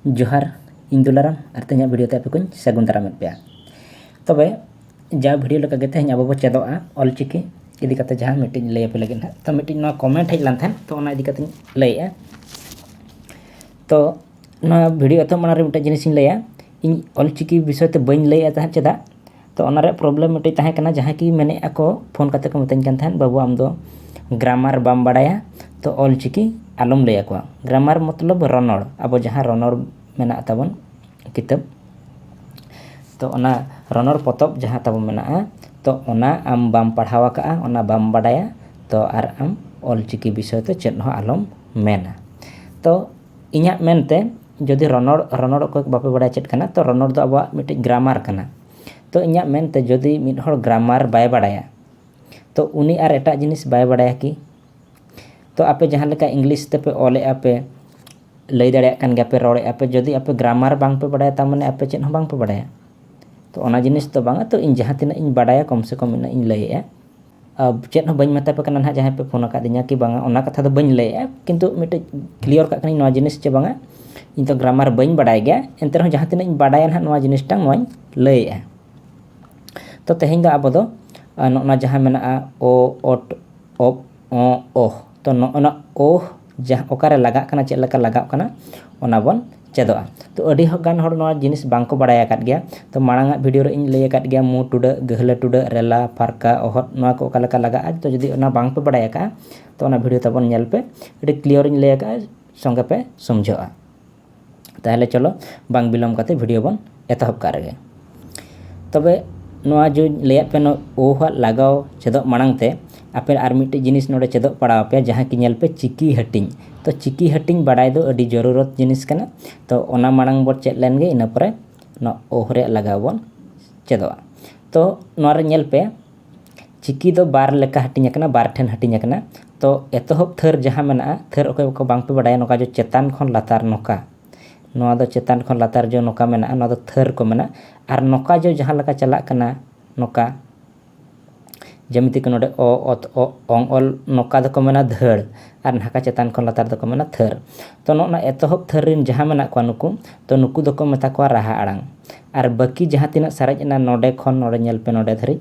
जोहार इन दुलाराम और तेज भिडियो ते पे सगुन दाराम पे तबे जा भिडियो लेका गे तेज अब चेदोआ ऑलचिकी इदी कते जहां मिट्टी लय पे लगे ना तो मिट्टी ना कमेंट हेज लान तो ओना इदी कते लयआ तो ना भिडियो तो माना रे मिट्टी जिनिस लयआ इन ऑलचिकी विषय ते बइन लयआ तह चेदा तो ओना रे प्रॉब्लम मिट्टी तहे कना जहां की मेने ako फोन कते को मतन kan तहन बाबू आम दो ग्रामर बाम बाडाया तो ऑलचिकी आलम लय को ग्रामर मतलब रनड़ अब जहां रनड़ मेना ताबन किताब तो ओना रनड़ पोतब जहां ताबन मेना तो ओना आम बाम पढ़ावा का ओना बाम बाडाया तो आर आम ऑलचिकी विषय तो चेद हो आलम मेना तो इन्या मेनते जदि रनड़ को बापे बाडाय चेद कना तो रनड़ दो अब मिटे ग्रामर कना तो इन्या मेनते जदि मिड हर ग्रामर बाय बाडाया तो उनी आर एटा जिनिस बाय बाडाया कि तो आपे जहां लेका इंग्लिश ते पे ओले आपे लय दाड़े कान गे पे रोड़े आपे जदि आपे ग्रामर बांग पे बाडाया ता माने आपे चेद हो बांग पे बाडाया तो ओना जिनिस तो बांगा तो इन जहां तिना इन बाडाया कम से कम इन लयआ अब चेद हो बइन मता पे कना ना जहां पे फोन का दिया कि बांगा ओना कथा तो बइन लयआ किंतु मिटे क्लियर का कनी नवा जिनिस चे बांगा इन तो ग्रामर बइन बाडाय गया एंते रह जहां तिना इन बाडाया ना नवा जिनिस टांग नवा लयआ तो तेहें दा अब दो नोना जहां मेना ओ ओट ओप ओ ओह तो नोना ओह जहां ओकारे लगा कना चेद लका लगा कना ओना बन चेदोआ तो अडी गान हर नोआ जिनिस बांको बाडाया काट गया तो मांगा वीडियो रे इन लय काट गया मु टुडा गहला टुडा रेला फारका ओहत नोआ को ओका लका लगा तो जदि ओना बांग पे बाडाया का तो ओना वीडियो तबन नेल पे अडी क्लियर इन लय का संगे पे समझोआ ताहले चलो बांग बिलम काते वीडियो बन एतहब का रेगे तबे नोआ जो लय पे नो ओहा लगाव चेदो मांगते आपे आर मिटे जिनिस नोडे चेदो पड़ा पे जहां कि नेल पे चिकी हटिंग तो चिकी हटिंग बाडाय दो अडी जरूरत जिनिस कना तो ओना मांग बो चेद लेन गे इना परे नो ओहरे लगाव बन चेदो तो नोरे नेल पे चिकी दो बार लेका हटिंग कना बार ठेन हटिंग कना तो एतहब थर जहां मेना थर ओके को बांग पे बाडाय नोका जो चेतान खन लातार नोका नोआ दो चेतान खन लातार जो नोका मेना नोआ दो थर को मेना आर नोका जो जहां लका चला कना नोका जमिति को नोडे ओ ओत ओ ओंग ओल नोका दो को मेना धड़ आर नाका चेतान खन लातार दो को मेना थर तो नोना एतहब थर रिन जहां मेना को नुकु तो नुकु दो को मेता को राहा आड़ांग आर बाकी जहां तिना सारेज ना नोडे खन नोडे नेल पे नोडे धरि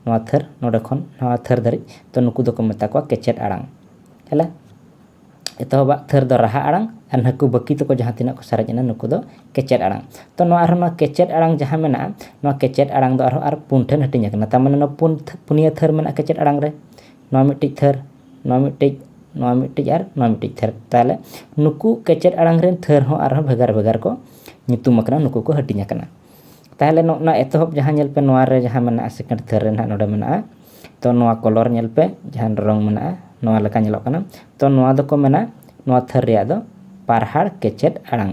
नोआ थर नोडे खन नोआ थर धरि तो नुकु दो को मेता को केचेट आड़ांग हला एतहब थर दो राहा आड़ांग आर नकु बाकी तो को जहां तिना को सारेज ना नुकु दो केचेट आड़ांग तो नोआ आर नोआ केचेट आड़ांग जहां मेना नोआ केचेट आड़ांग दो आर पुनठन हटिंग कना तामाने नो पुनिया थर मेना केचेट आड़ांग रे नोआ मिट्टी थर नोआ मिट्टी आर नोआ मिट्टी थर ताले नुकु केचेट आड़ांग रेन थर हो आर भेगार भेगार को नितुम कना नुकु को हटिंग कना ताहले नोना एतहब जहां नेल पे नोआ रे जहां मेना सेकंड थर रे ना नोडे मेना तो नोआ कलर नेल पे जहां रंग मेना नोआ लेका नेलो कना तो नोआ दो को मेना नोआ थर रे दो पारहाड़ केचेट आड़ांग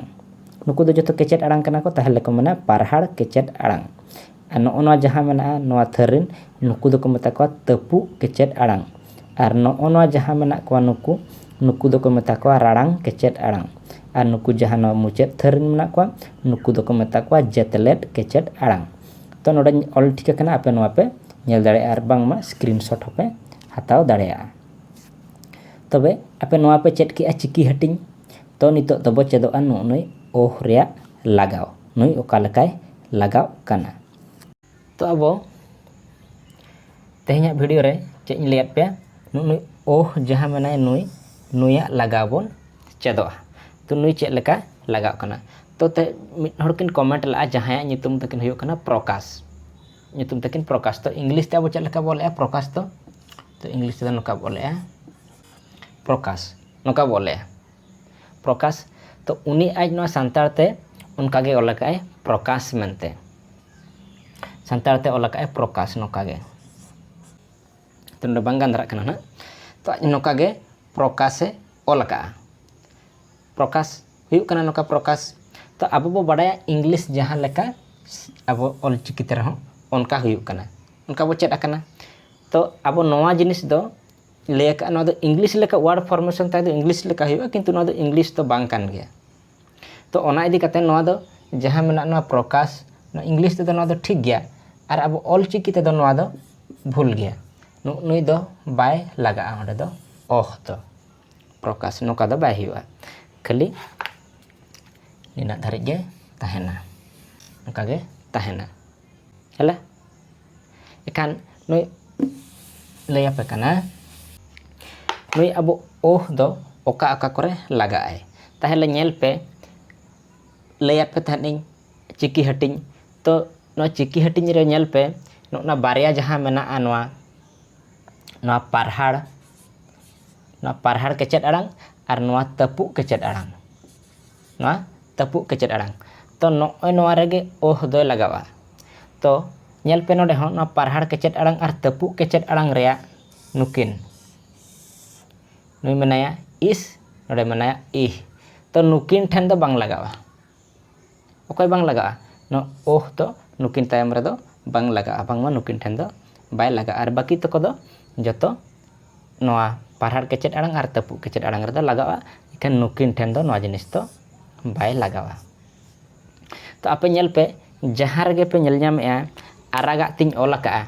नुकु दो जतो केचेट आड़ांग कना को ताहले को मेना पारहाड़ केचेट आड़ांग आ नोआ जहां मेना नोआ थर रिन नुकु दो को मेता को तपु केचेट आड़ांग आर नोआ जहां मेना को नुकु दो को मेता को राड़ांग केचेट आड़ांग आर नुकु जहां नो मुचेत थर रिन मेना को नुकु दो को मेता को जेतलेट केचेट आड़ांग तो नोडे ऑल ठीक कना आपे नोआ पे नेल दाड़े आर बांगमा स्क्रीनशॉट होपे हताव दाड़ेया तबे आपे नोआ पे चेट के चिकी हटिंग तो नितो तबो चेदोआ नुई ओह रेया लगाव नुई ओका लकाय लगाव कना तो अब तेहना वीडियो रे चेक लेट पे नुई ओह जहां मेना नुई नुया लगाव बन चेदोआ तो नुई चेक लका लगाव कना तो ते मिड हर किन कमेंट ला जहां नितुम तकिन हुयो कना प्रकाश नितुम तकिन प्रकाश तो इंग्लिश ते अब चेक लका बोले प्रकाश तो इंग्लिश ते नोका बोले प्रकाश नोका बोले प्रकाश तो उनी आज नोआ सांतार ते उनका गे ओलकाय प्रकाश मेनते सांतार ते ओलकाय प्रकाश नोका गे तो नोडे बांगान दरा कना ना तो आज नोका गे प्रकाशे ओलका प्रकाश हुयु कना नोका प्रकाश तो अब बो बाडाया इंग्लिश जहां लेका अब ऑलचिकी ते रहो उनका हुयु कना उनका बो चेद आकना तो अब नोआ जिनिस दो लय का नोआ दो इंग्लिश लेका वर्ड फॉर्मेशन ताय दो इंग्लिश लेका हुयु किंतु नोआ दो इंग्लिश तो बांग कान गया तो ओना इदी कते नोआ दो जहां मेना नोआ प्रकाश नोआ इंग्लिश ते दो नोआ दो ठीक गया और अब ऑलचिकी ते दो नोआ दो भूल गया नुई दो बाय लगा ओडे दो ओह तो प्रकाश नोका दो बाय हुआ खाली ᱱᱤᱱᱟᱹᱜ ᱫᱷᱟᱹᱨᱤᱡ ᱜᱮ ᱛᱟᱦᱮᱱᱟ, ᱚᱱᱠᱟ ᱜᱮ ᱛᱟᱦᱮᱱᱟ ᱦᱮᱞᱟ ᱮᱠᱷᱟᱱ ᱱᱩᱭ ᱞᱟᱹᱭ ᱟᱯᱮ ᱠᱟᱱᱟ ᱱᱩᱭ ᱟᱵᱚ ᱳᱦ ᱫᱚ ᱚᱠᱟ ᱚᱠᱟ ᱠᱚᱨᱮ ᱞᱟᱜᱟᱜ ᱟᱭ ᱛᱟᱦᱚᱞᱮ ᱧᱮᱞ ᱯᱮ ᱞᱟᱹᱭ ᱟᱯᱮ ᱛᱟᱦᱮᱸᱫ ᱤᱧ ᱪᱤᱠᱤ ᱦᱟᱹᱴᱤᱧ ᱛᱚ ᱱᱚᱣᱟ ᱪᱤᱠᱤ ᱦᱟᱹᱴᱤᱧ ᱨᱮ ᱧᱮᱞ ᱯᱮ ᱱᱚᱜᱼᱱᱟ ᱵᱟᱨᱭᱟ ᱡᱟᱦᱟᱸ ᱢᱮᱱᱟᱜᱼᱟ ᱱᱚᱣᱟ ᱯᱟᱨᱦᱟᱲ ᱠᱮᱪᱮᱫ ᱟᱲᱟᱝ ᱟᱨ ᱱᱚᱣᱟ ᱛᱟᱹᱯᱩᱜ ᱠᱮᱪᱮᱫ ᱟᱲᱟᱝ, ᱱᱚᱣᱟ ᱛᱟᱹᱯᱩᱜ ᱠᱮᱪᱮᱫ ᱟᱲᱟᱝ ᱛᱚ ᱱᱚᱜᱼᱚᱭ ᱱᱚᱣᱟ ᱨᱮᱜᱮ ᱳᱦ ᱫᱚᱭ ᱞᱟᱜᱟᱣᱟ। ᱛᱚ ᱧᱮᱞ ᱯᱮ ᱱᱚᱰᱮ ᱦᱚᱸ ᱱᱚᱣᱟ ᱯᱟᱨᱦᱟᱲ ᱠᱮᱪᱮᱫ ᱟᱲᱟᱝ ᱟᱨ ᱛᱟᱹᱯᱩᱜ ᱠᱮᱪᱮᱫ ᱟᱲᱟᱝ ᱨᱮᱭᱟᱜ ᱱᱩᱠᱤᱱ ᱱᱩᱭ ᱢᱮᱱᱟᱭᱟ ᱤᱥ, ᱱᱚᱰᱮ ᱢᱮᱱᱟᱭᱟ ᱤᱦ, ᱛᱚ ᱱᱩᱠᱤᱱ ᱴᱷᱮᱱ ᱫᱚ ᱵᱟᱝ ᱞᱟᱜᱟᱜᱼᱟ। ᱚᱠᱚᱭ ᱵᱟᱝ ᱞᱟᱜᱟᱜᱼᱟ? ᱱᱚᱣᱟ ᱳᱦ ᱫᱚ ᱱᱩᱠᱤᱱ ᱛᱟᱭᱚᱢ ᱨᱮᱫᱚ ᱵᱟᱝ ᱞᱟᱜᱟᱜᱼᱟ, ᱵᱟᱝᱢᱟ ᱱᱩᱠᱤᱱ ᱴᱷᱮᱱ ᱫᱚ ᱵᱟᱭ ᱞᱟᱜᱟᱜᱼᱟ ᱟᱨ ᱵᱟᱹᱠᱤ ᱛᱟᱠᱚ ᱫᱚ ᱡᱚᱛᱚ ᱱᱚᱣᱟ ᱯᱟᱨᱦᱟᱲ ᱠᱮᱪᱮᱫ ᱟᱲᱟᱝ ᱟᱨ ᱛᱟᱹᱯᱩᱜ ᱠᱮᱪᱮᱫ ᱟᱲᱟᱝ ᱨᱮᱫᱚ ᱞᱟᱜᱟᱜᱼᱟ, ᱮᱱᱠᱷᱟᱱ ᱱᱩᱠᱤᱱ ᱴᱷᱮᱱ ᱫᱚ ᱱᱚᱣᱟ ᱡᱤᱱᱤᱥ ᱫᱚ ᱵᱟᱭ ᱞᱟᱜᱟᱣᱟ। ᱛᱚ ᱟᱯᱮ ᱧᱮᱞ ᱯᱮ ᱡᱟᱦᱟᱸ ᱨᱮᱜᱮ ᱯᱮ ᱧᱮᱞ ᱧᱟᱢᱮᱜᱼᱟ ᱟᱨᱟᱜᱟᱜ ᱛᱤᱧ ᱚᱞ ᱟᱠᱟᱜᱼᱟ,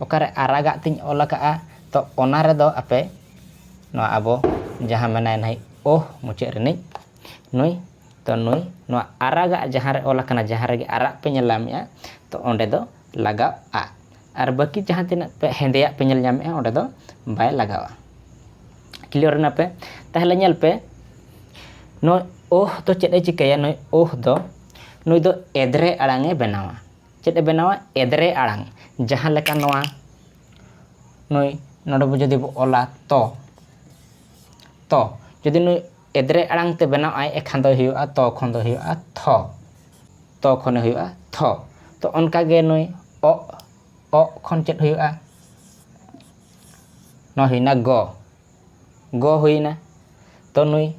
ᱚᱠᱟᱨᱮ ᱟᱨᱟᱜᱟᱜ ᱛᱤᱧ ᱚᱞ ᱟᱠᱟᱜᱼᱟ ᱛᱚ ᱚᱱᱟ ᱨᱮᱫᱚ ᱟᱯᱮ ᱱᱚᱣᱟ ᱟᱵᱚ ᱡᱟᱦᱟᱸ ᱢᱮᱱᱟᱭ ᱱᱟᱦᱟᱜ ᱳᱦ ᱢᱩᱪᱟᱹᱫ ᱨᱤᱱᱤᱡ ᱱᱩᱭ ᱱᱚᱣᱟ ᱟᱨᱟᱜᱟᱜ ᱡᱟᱦᱟᱸ ᱨᱮ ᱚᱞ ᱟᱠᱟᱱᱟ ᱡᱟᱦᱟᱸ ᱨᱮᱜᱮ ᱟᱨᱟᱜ ᱯᱮ ᱧᱮᱞ ᱧᱟᱢᱮᱜᱼᱟ ᱛᱚ ᱚᱸᱰᱮ ᱫᱚ ᱞᱟᱜᱟᱜᱼᱟ ᱟᱨ ᱵᱟᱹᱠᱤ ᱡᱟᱦᱟᱸ ᱛᱤᱱᱟᱹᱜ ᱯᱮ ᱦᱮᱸᱫᱮᱭᱟᱜ ᱯᱮ ᱧᱮᱞ ᱧᱟᱢᱮᱜᱼᱟ ᱚᱸᱰᱮ ᱫᱚ ᱵᱟᱭ ᱞᱟᱜᱟᱣᱟ। ᱠᱞᱤᱭᱟᱨ ᱮᱱᱟ ᱯᱮ? ᱛᱟᱦᱚᱞᱮ ᱧᱮᱞ ᱯᱮ ᱱᱩᱭ ᱳᱦ ᱫᱚ ᱪᱮᱫ ᱮ ᱪᱤᱠᱟᱹᱭᱟ? ᱱᱩᱭ ᱫᱚ ᱮᱫᱽᱨᱮ ᱟᱲᱟᱝ ᱮ ᱵᱮᱱᱟᱣᱟ। ᱪᱮᱫ ᱮ ᱵᱮᱱᱟᱣᱟ? ᱮᱫᱽᱨᱮ ᱟᱲᱟᱝ, ᱡᱟᱦᱟᱸ ᱞᱮᱠᱟ ᱱᱩᱭ ᱱᱚᱰᱮ ᱡᱩᱫᱤ ᱵᱚ ᱚᱞᱟ ᱛᱚ ᱡᱩᱫि ᱱᱩᱭ ᱮᱫᱽᱨᱮ ᱟᱲᱟᱝ ᱛᱮ ᱵᱮᱱᱟᱣ ᱟᱭ ᱮᱱᱠᱷᱟᱱ ᱫᱚ ᱦᱩᱭᱩᱜᱼᱟ ᱛᱚ ᱠᱷᱚᱱ ᱫᱚ ᱦᱩᱭᱩᱜᱼᱟ ᱛᱚ ᱠᱷᱚᱱ ᱦᱩᱭᱩᱜᱼᱟ ᱛᱷᱚ, ᱛᱚ ᱚᱱᱠᱟᱜᱮ ᱱᱩᱭ ᱚ ᱠᱷᱚᱱ ᱪᱮᱫ ᱦᱩᱭᱩᱜᱼᱟ? ᱱᱚᱣᱟ ᱦᱩᱭᱱᱟ ᱜᱚ ᱦᱩᱭᱱᱟ, ᱛᱚ ᱱᱩᱭ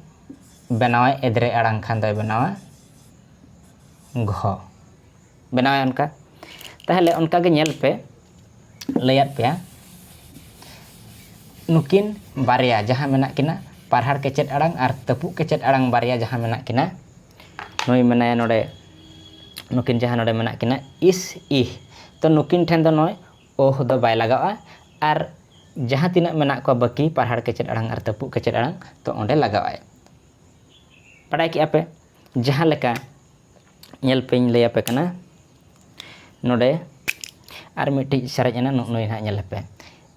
ᱵᱮᱱᱟᱣᱟᱭ ᱮᱫᱽᱨᱮ ᱟᱲᱟᱝ ᱠᱷᱟᱱ ᱫᱚᱭ ᱵᱮᱱᱟᱣᱟ ᱜᱷᱚ, ᱵᱮᱱᱟᱣᱟᱭ ᱚᱱᱠᱟ। ᱛᱟᱦᱚᱞᱮ ᱚᱱᱠᱟᱜᱮ ᱧᱮᱞ ᱯᱮ ᱞᱟᱹᱭᱟᱫ ᱯᱮᱭᱟ ᱱᱩᱠᱤᱱ ᱵᱟᱨᱭᱟ ᱡᱟᱦᱟᱸ ᱢᱮᱱᱟᱜ ᱠᱤᱱᱟ ᱯᱟᱨᱦᱟᱲ ᱠᱮᱪᱮᱫ ᱟᱲᱟᱝ ᱟᱨ ᱛᱟᱹᱯᱩᱜ ᱠᱮᱪᱮᱫ ᱟᱲᱟᱝ ᱵᱟᱨᱭᱟ ᱡᱟᱦᱟᱸ ᱢᱮᱱᱟᱜ ᱠᱤᱱᱟ ᱱᱩᱭ ᱢᱮᱱᱟᱭᱟ ᱱᱚᱰᱮ ᱱᱩᱠᱤᱱ ᱡᱟᱦᱟᱸ ᱱᱚᱰᱮ ᱢᱮᱱᱟᱜ ᱠᱤᱱᱟ ᱤᱥ ᱤᱦ, ᱛᱚ ᱱᱩᱠᱤᱱ ᱴᱷᱮᱱ ᱫᱚ ᱱᱚᱜᱼᱚᱭ ᱳᱦ ᱫᱚ ᱵᱟᱭ ᱞᱟᱜᱟᱜᱼᱟ ᱟᱨ ᱡᱟᱦᱟᱸ ᱛᱤᱱᱟᱹᱜ ᱢᱮᱱᱟᱜ ᱠᱚᱣᱟ ᱵᱟᱹᱠᱤ ᱯᱟᱨᱦᱟᱲ ᱠᱮᱪᱮᱫ ᱟᱲᱟᱝ ᱟᱨ ᱛᱟᱹᱯᱩᱜ ᱠᱮᱪᱮᱫ ᱟᱲᱟᱝ ᱛᱚ ᱚᱸᱰᱮ ᱞᱟᱜᱟᱣᱟᱭ। ᱵᱟᱰᱟᱭ ᱠᱮᱜᱼᱟ ᱯᱮ? ᱡᱟᱦᱟᱸ ᱞᱮᱠᱟ ᱧᱮᱞ ᱯᱮᱧ ᱞᱟᱹᱭ ᱟᱯᱮ ᱠᱟᱱᱟ ᱱᱚᱰᱮ ᱟᱨ ᱢᱤᱫᱴᱤᱡ ᱥᱟᱨᱮᱡ ᱮᱱᱟ ᱱᱩᱜᱼᱱᱩᱭ ᱱᱟᱦᱟᱜ ᱧᱮᱞ ᱯᱮ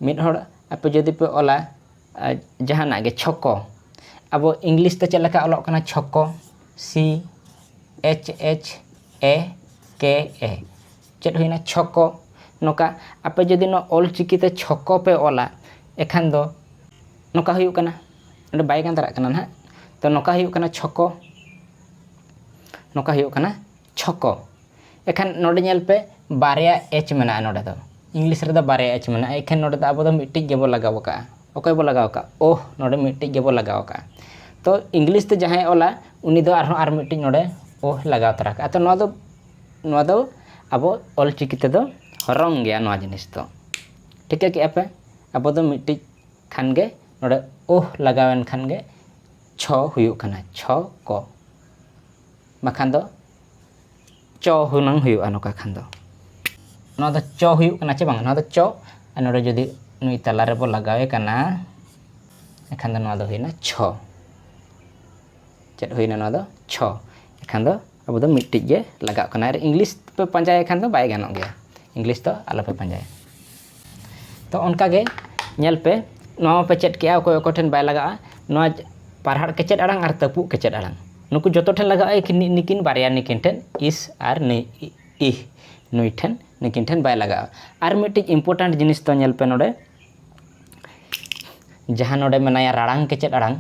ᱢᱤᱫ ᱦᱚᱲ ᱟᱯᱮ ᱡᱩᱫᱤ ᱯᱮ ᱚᱞᱟ ᱡᱟᱦᱟᱱᱟᱜ ᱜᱮ ᱪᱷᱚᱠᱚ, ᱟᱵᱚ ᱤᱝᱞᱤᱥ ᱛᱮ ᱪᱮᱫ ᱞᱮᱠᱟ ᱚᱞᱚᱜ ᱠᱟᱱᱟ CHOCO, ᱪᱮᱫ ᱦᱩᱭᱱᱟ? ᱪᱷᱚᱠᱚ। ᱱᱚᱝᱠᱟ ᱟᱯᱮ ᱡᱩᱫᱤ ᱱᱚᱣᱟ ᱚᱞ ᱪᱤᱠᱤᱛᱮ ᱪᱷᱚᱠᱚ ᱯᱮ ᱚᱞᱟ ᱮᱱᱠᱷᱟन ᱫᱚ ᱱᱚᱝᱠᱟ ᱦᱩᱭᱩᱜ ᱠᱟᱱᱟ, ᱚᱸᱰᱮ ᱵᱟᱭ ᱜᱟᱱ ᱫᱟᱲᱮᱭᱟᱜ ᱠᱟᱱᱟ ᱱᱟᱦᱟᱜ, ᱛᱚ ᱱᱚᱝᱠᱟ ᱦᱩᱭᱩᱜ ᱠᱟᱱᱟ ᱪᱷᱚᱠᱚ, ᱱᱚᱝᱠᱟ ᱦᱩᱭᱩᱜ ᱠᱟᱱᱟ ᱪᱷᱚᱠᱚ। ᱮᱱᱠᱷᱟᱱ ᱱᱚᱰᱮ ᱧᱮᱞ ᱯᱮ ᱵᱟᱨᱭᱟ ᱢᱮᱱᱟᱜᱼᱟ ᱱᱚᱰᱮ ᱫᱚ, ᱤᱝᱞᱤᱥ ᱨᱮᱫᱚ ᱵᱟᱨᱭᱟ ᱢᱮᱱᱟᱜᱼᱟ, ᱮᱱᱠᱷᱟᱱ ᱱᱚᱰᱮ ᱫᱚ ᱟᱵᱚ ᱫᱚ ᱢᱤᱫᱴᱤᱡ ᱜᱮᱵᱚ ᱞᱟᱜᱟᱣ ᱠᱟᱜᱼᱟ। ᱚᱠᱚᱭ ᱵᱚ ᱞᱟᱜᱟᱣ ᱠᱟᱜᱼᱟ? ᱳᱦ, ᱱᱚᱰᱮ ᱢᱤᱫᱴᱤᱡ ᱜᱮᱵᱚ ᱞᱟᱜᱟᱣ ᱠᱟᱜᱼᱟ। ᱛᱚ ᱤᱝᱞᱤᱥ ᱛᱮ ᱡᱟᱦᱟᱸᱭ ᱚᱞᱟ ᱩᱱᱤ ᱫᱚ ᱟᱨᱦᱚᱸ ᱟᱨ ᱢᱤᱫᱴᱤᱡ ᱱᱚᱰᱮ ᱳᱦ ᱞᱟᱜᱟᱣ ᱛᱚᱨᱟ ᱠᱟᱜᱼᱟ। ᱛᱚ ᱱᱚᱣᱟ ᱫᱚ ᱟᱵᱚ ᱚᱞ ᱪᱤᱠᱤ ᱛᱮᱫᱚ ᱨᱚᱝ ᱜᱮᱭᱟ ᱱᱚᱣᱟ ᱡᱤᱱᱤᱥ ᱫᱚ। ᱴᱷᱤᱠᱟᱹ ᱠᱮᱜᱼᱟ ᱯᱮ? ᱟᱵᱚ ᱫᱚ ᱢᱤᱫᱴᱤᱡ ᱠᱷᱟᱱ ᱜᱮ ᱱᱚᱰᱮ ᱳᱦ ᱞᱟᱜᱟᱣᱮᱱ ᱠᱷᱟᱱ ᱜᱮ ᱪᱷᱚ ᱦᱩᱭᱩᱜ ᱠᱟᱱᱟ, ᱪᱷᱚᱠᱚ, ᱵᱟᱠᱷᱟᱱ ᱫᱚ ᱪᱚ ᱦᱩᱱᱟᱹᱝ ᱦᱩᱭᱩᱜᱼᱟ ᱱᱚᱝᱠᱟ ᱠᱷᱟᱱ ᱫᱚ। ᱱᱚᱣᱟ ᱫᱚ ᱪᱚ ᱦᱩᱭᱩᱜ ᱠᱟᱱᱟ ᱪᱮ ᱵᱟᱝ? ᱱᱚᱣᱟ ᱫᱚ ᱪᱚ ᱟᱨ ᱱᱚᱰᱮ ᱡᱩᱫᱤ ᱱᱩᱭ ᱛᱟᱞᱟ ᱨᱮᱵᱚ ᱞᱟᱜᱟᱣᱮ ᱠᱟᱱᱟ ᱮᱱᱠᱷᱟᱱ ᱫᱚ ᱱᱚᱣᱟ ᱫᱚ ᱦᱩᱭᱱᱟ ᱪᱷᱚ। ᱪᱮᱫ ᱦᱩᱭᱱᱟ? ᱱᱚᱣᱟ ᱫᱚ ᱪᱷᱚ। ᱮᱱᱠᱷᱟन ᱫᱚ ᱟᱵᱚ ᱫᱚ ᱢᱤᱫᱴᱤᱡ ᱜᱮ ᱞᱟᱜᱟᱜ ᱠᱟᱱᱟ ᱟᱨ ᱤᱝᱞᱤᱥ ᱯᱮ ᱯᱟᱸᱡᱟᱭ ᱠᱷᱟᱱ ᱫᱚ ᱵᱟᱭ ᱜᱟᱱᱚᱜ ᱜᱮᱭᱟ, ᱤᱝᱞᱤᱥ ᱫᱚ ᱟᱞᱚᱯᱮ ᱯᱟᱸᱡᱟᱭᱟ। ᱛᱚ ᱚᱱᱠᱟᱜᱮ ᱧᱮᱞ ᱯᱮ ᱱᱚᱣᱟ ᱢᱟᱯᱮ ᱪᱮᱫ ᱠᱮᱜᱼᱟ ᱚᱠᱚᱭ ᱴᱷᱮᱱ ᱵᱟᱭ ᱞᱟᱜᱟᱜᱼᱟ, ᱱᱚᱣᱟ ᱯᱟᱨᱦᱟᱲ ᱠᱮᱪᱮᱫ ᱟᱲᱟᱝ ᱟᱨ ᱛᱟᱹᱯᱩᱜ ᱠᱮᱪᱮᱫ ᱟᱲᱟᱝ ᱱᱩᱠᱩ ᱡᱚᱛᱚ ᱴᱷᱮᱱ ᱞᱟᱜᱟᱜᱼᱟ, ᱱᱩᱠᱤᱱ ᱵᱟᱨᱭᱟ ᱱᱩᱠᱤᱱ ᱴᱷᱮᱱ ᱤᱥ ᱟᱨ ᱤᱦ, ᱱᱩᱭ ᱴᱷᱮᱱ ᱱᱩᱠᱤᱱ ᱴᱷᱮᱱ ᱵᱟᱭ ᱞᱟᱜᱟᱜᱼᱟ। ᱟᱨ ᱢᱤᱫᱴᱤᱡ ᱤম্ᱯᱚᱨᱴᱮᱱᱴ ᱡᱤᱱᱤᱥ ᱫᱚ ᱧᱮᱞ ᱯᱮ ᱱᱚᱰᱮ ᱡᱟᱦᱟᱸ ᱱᱚᱰᱮ ᱢᱮᱱᱟᱭᱟ ᱨᱟᱲᱟᱝ ᱠᱮᱪᱮᱫ ᱟᱲᱟᱝ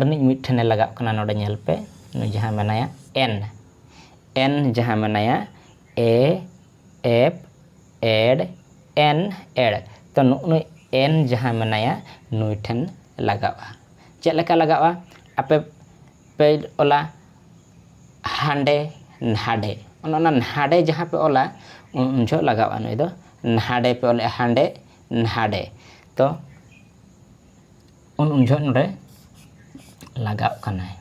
ᱨᱤᱱᱤᱡ ᱢᱤᱫᱴᱷᱮᱱᱮ ᱞᱟᱜᱟᱜ ᱠᱟᱱᱟ ᱱᱚᱰᱮ ᱧᱮᱞ ᱯᱮ ᱱᱩᱭ ᱡᱟᱦᱟᱸ ᱢᱮᱱᱟᱭᱟ ᱮᱱ ᱡᱟᱦᱟᱸ ᱢᱮᱱᱟᱭᱟ ᱮᱲ, ᱛᱚ ᱱᱩᱜᱼᱱᱩᱭ ᱮᱱ ᱡᱟᱦᱟᱸ ᱢᱮᱱᱟᱭᱟ ᱱᱩᱭ ᱴᱷᱮᱱ ᱞᱟᱜᱟᱜᱼᱟ। ᱪᱮᱫ ᱞᱮᱠᱟ ᱞᱟᱜᱟᱜᱼᱟ? ᱟᱯᱮ ᱯᱮ ᱚᱞᱟ ᱦᱟᱸᱰᱮ ᱱᱟᱰᱮ, ᱚᱱᱟ ᱱᱟᱰᱮ ᱡᱟᱦᱟᱸ ᱯᱮ ᱚᱞᱟ ᱩᱱ ᱡᱚᱦᱚᱜ ᱞᱟᱜᱟᱜᱼᱟ, ᱱᱩᱭ ᱫᱚ ᱱᱟᱰᱮ ᱯᱮ ᱚᱞᱮᱜᱼᱟ, ᱦᱟᱸᱰᱮ ᱱᱟᱰᱮ, ᱛᱚ ᱩᱱ ᱡᱚᱦᱚᱜ ᱱᱚᱰᱮ ᱞᱟᱜᱟᱜ ᱠᱟᱱᱟᱭ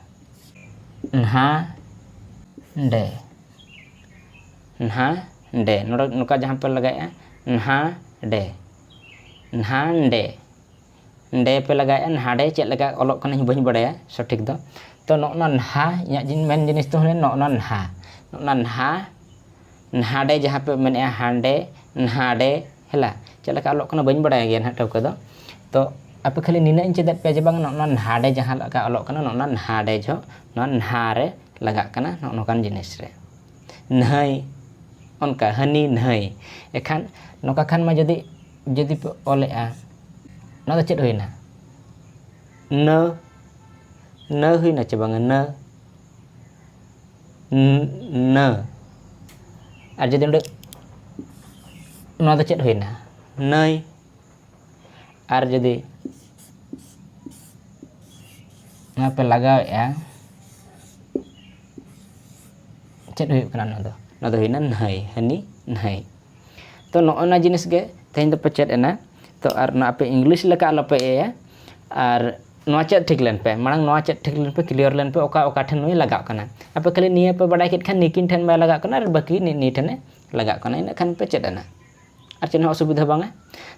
ᱱᱟᱦᱰᱮ, ᱱᱚᱰᱮ ᱱᱚᱝᱠᱟ ᱡᱟᱦᱟᱸ ᱯᱮ ᱞᱟᱜᱟᱣᱮᱜᱼᱟ ᱱᱟᱦᱰᱮ ᱰᱮ ᱯᱮ ᱞᱟᱜᱟᱣᱮᱜᱼᱟ, ᱱᱟᱰᱮ ᱪᱮᱫ ᱞᱮᱠᱟ ᱚᱞᱚᱜ ᱠᱟᱱᱟ ᱤᱧ ᱵᱟᱹᱧ ᱵᱟᱲᱟᱭᱟ ᱥᱚᱴᱷᱤᱠ ᱫᱚ, तो नोना नहा मेन जिनिस तो नोना नहा नहाडे जहाँ पे मेने हांडे नहाडे हेला चलका अलग कना बन बड़ा गया ना टोका दो तो आप खाली नीना चेदत पे जब नोना नहाडे जहाँ लगा अलग कना नोना नहाडे जो नोना नहारे लगा कना नोकान जिनिस रे नहई उनका हनी नहई एखान नौका खान में जदि जदि पे ओलेआ ना चेद हुईना न हुईना चे बांगा न और जदि उन्हें ना चेद हुईना नई और जदि ना पे लगावेआ चेद हुई कना ना दो हुईना नहई हनी नहई तो नोना जिनिस गे तेहन दो पे चेद एना तो और ना पे इंग्लिश लेका आलो पे ए और नोआ चेद ठीक लेन पे मांग नोआ चेद ठीक लेन पे क्लियर लेन पे ओका ठन नुई लगाव कना आप खाली निया पे बड़ा केट खान निकिन ठन बा लगाव कना और बाकी नी ठने लगाव कना इन खान पे चेद एना और चेन असुविधा बांगा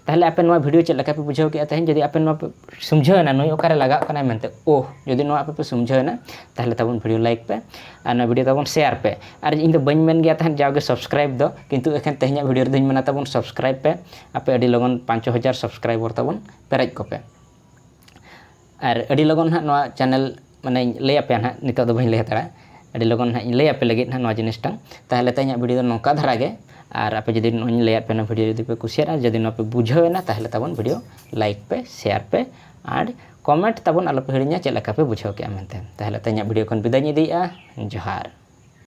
ताहले आपे नोआ वीडियो चेद लका पे बुझाव के तेहन जदि आपे नोआ पे समझावना नुई ओकारे लगाव कना मेनते ओह जदि नोआ आपे समझावना ताहले तबन वीडियो लाइक पे और ना वीडियो तबन शेयर पे और इन दो बन मेन गया तहन जाओगे सब्सक्राइब दो किंतु एखन तेहन वीडियो दिन मना तबन सब्सक्राइब पे आपे अडी लगन 5000 सब्सक्राइबर तबन पेरेज को पे और अडी लगन हा नोआ चैनल माने लय पे ना नितो दो बन लय तड़ा अडी लगन हा लय पे लगे ना नोआ जिनिसटा ताहले तेहन वीडियो नोका धरा गे और आप जदि नोई लय पे ना वीडियो जदि पे कुसिया जदि नो पे बुझावेना ताहले तबन वीडियो लाइक पे शेयर पे और कमेंट तबन आलो पे हिड़िया चेद लका पे बुझाव के मेनते ताहले तेहन वीडियो खन बिदाय इदिया जोहार।